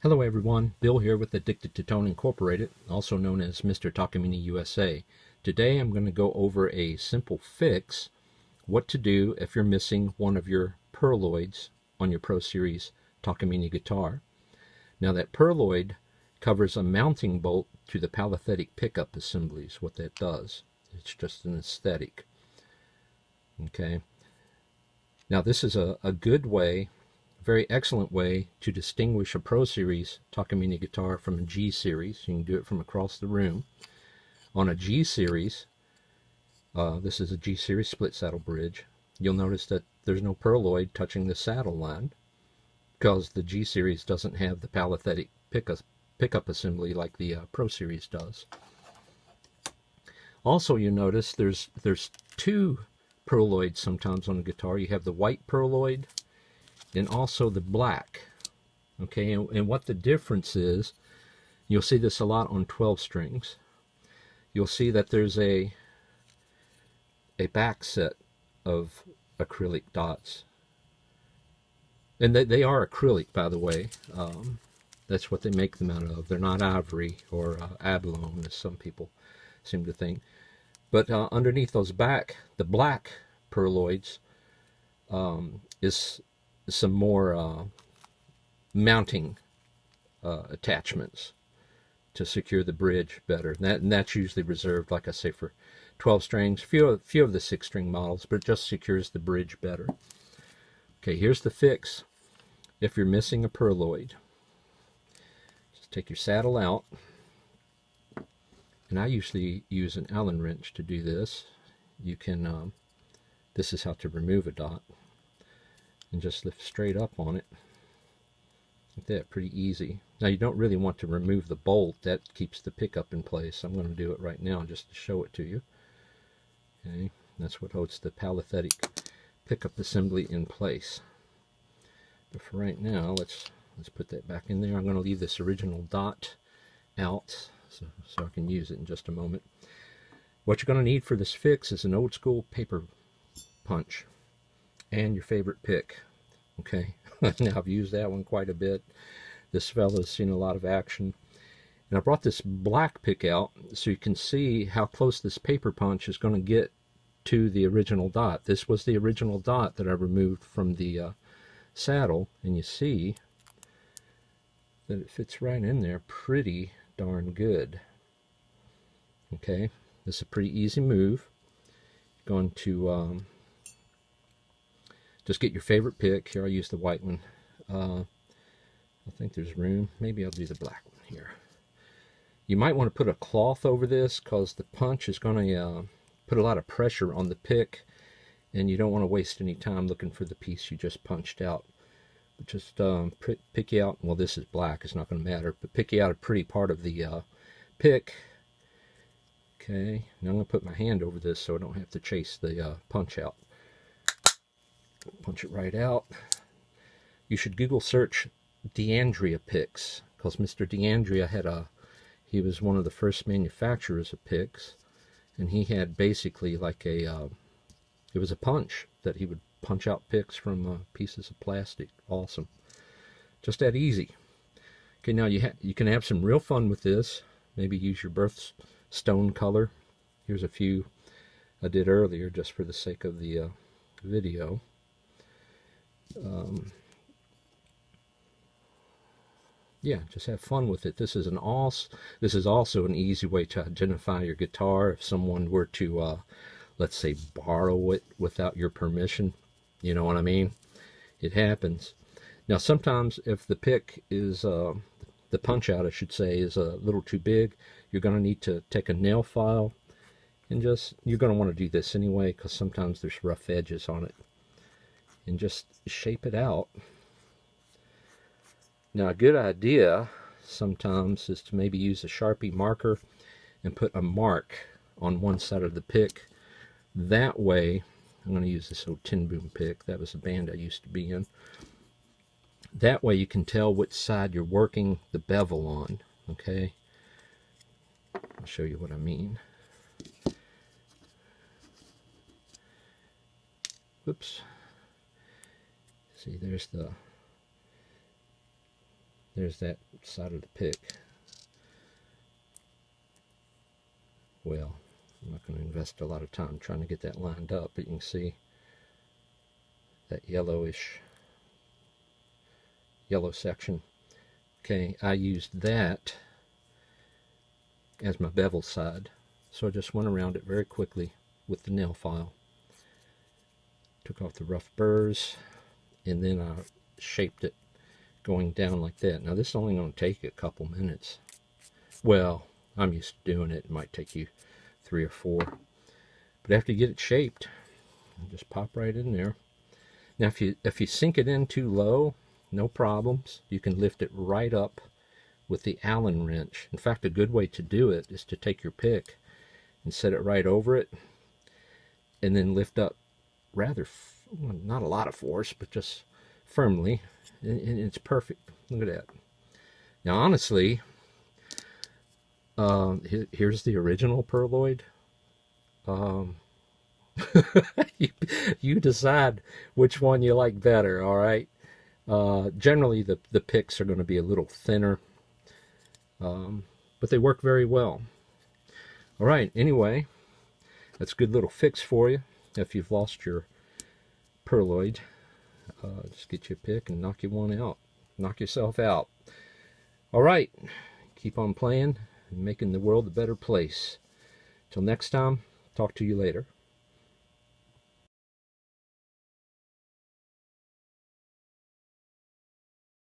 Hello everyone, Bill here with Addicted to Tone Incorporated, also known as Mr. Takamine USA. Today I'm going to go over a simple fix, what to do if you're missing one of your Pearloids on your Pro Series Takamine guitar. Now that Pearloid covers a mounting bolt to the palathetic pickup assembly is what that does. It's just an aesthetic. Okay. Now this is a good way, very excellent way to distinguish a Pro Series Takamine guitar from a G Series. You can do it from across the room. On a G Series, this is a G Series split saddle bridge, you'll notice that there's no Pearloid touching the saddle line because the G Series doesn't have the palathetic pickup assembly like the Pro Series does. Also, you notice there's two Pearloids sometimes on a guitar. You have the white Pearloid and also the black. Okay, and what the difference is, you'll see this a lot on 12 strings. You'll see that there's a back set of acrylic dots. And they are acrylic, by the way. That's what they make them out of. They're not ivory or abalone, as some people seem to think. But underneath those the black Pearloids is some more mounting attachments to secure the bridge better. And that's usually reserved, like I say, for 12 strings, few of the 6-string models, but it just secures the bridge better. Okay, here's the fix if you're missing a Pearloid. Just take your saddle out, and I usually use an Allen wrench to do this. You can, this is how to remove a dot, and just lift straight up on it like that, pretty easy. Now you don't really want to remove the bolt, that keeps the pickup in place. I'm going to do it right now just to show it to you. Okay, that's what holds the palathetic pickup assembly in place. But for right now, let's put that back in there. I'm going to leave this original dot out so I can use it in just a moment. What you're going to need for this fix is an old school paper punch and your favorite pick. Okay, now I've used that one quite a bit. This fella's seen a lot of action. And I brought this black pick out so you can see how close this paper punch is going to get to the original dot. This was the original dot that I removed from the saddle, and you see that it fits right in there pretty darn good. Okay, this is a pretty easy move. You're going to just get your favorite pick. Here, I'll use the white one. I think there's room. Maybe I'll do the black one here. You might want to put a cloth over this because the punch is going to put a lot of pressure on the pick, and you don't want to waste any time looking for the piece you just punched out. But just pick you out. Well, this is black. It's not going to matter. But pick you out a pretty part of the pick. Okay. Now I'm going to put my hand over this so I don't have to chase the punch out. Punch it right out. You should Google search D'Andrea picks, because Mr. D'Andrea had he was one of the first manufacturers of picks, and he had basically like it was a punch that he would punch out picks from pieces of plastic. Awesome. Just that easy. Okay, now you can have some real fun with this. Maybe use your birthstone color. Here's a few I did earlier just for the sake of the video. Yeah, just have fun with it. This is also an easy way to identify your guitar if someone were to let's say borrow it without your permission. You know what I mean? It happens. Now sometimes if the pick is the punch out, I should say, is a little too big, you're going to need to take a nail file and you're going to want to do this anyway because sometimes there's rough edges on it, and just shape it out. Now a good idea sometimes is to maybe use a Sharpie marker and put a mark on one side of the pick. That way, I'm going to use this old Tin Boom pick. That was a band I used to be in. That way you can tell which side you're working the bevel on. Okay? I'll show you what I mean. Whoops. See, there's the There's that side of the pick. Well, I'm not going to invest a lot of time trying to get that lined up, but you can see that yellow section. Okay, I used that as my bevel side, so I just went around it very quickly with the nail file. Took off the rough burrs, and then I shaped it going down like that. Now this is only going to take a couple minutes. Well, I'm used to doing it. It might take you 3 or 4. But after you get it shaped, just pop right in there. Now if you sink it in too low, no problems. You can lift it right up with the Allen wrench. In fact, a good way to do it is to take your pick and set it right over it, and then lift up rather, not a lot of force, but just firmly, and it's perfect. Look at that. Now honestly, here's the original Pearloid. You decide which one you like better, all right? Generally, the picks are going to be a little thinner, but they work very well. All right, anyway, that's a good little fix for you. If you've lost your Pearloid, just get you a pick and knock you one out. Knock yourself out. All right, keep on playing and making the world a better place. Till next time, talk to you later.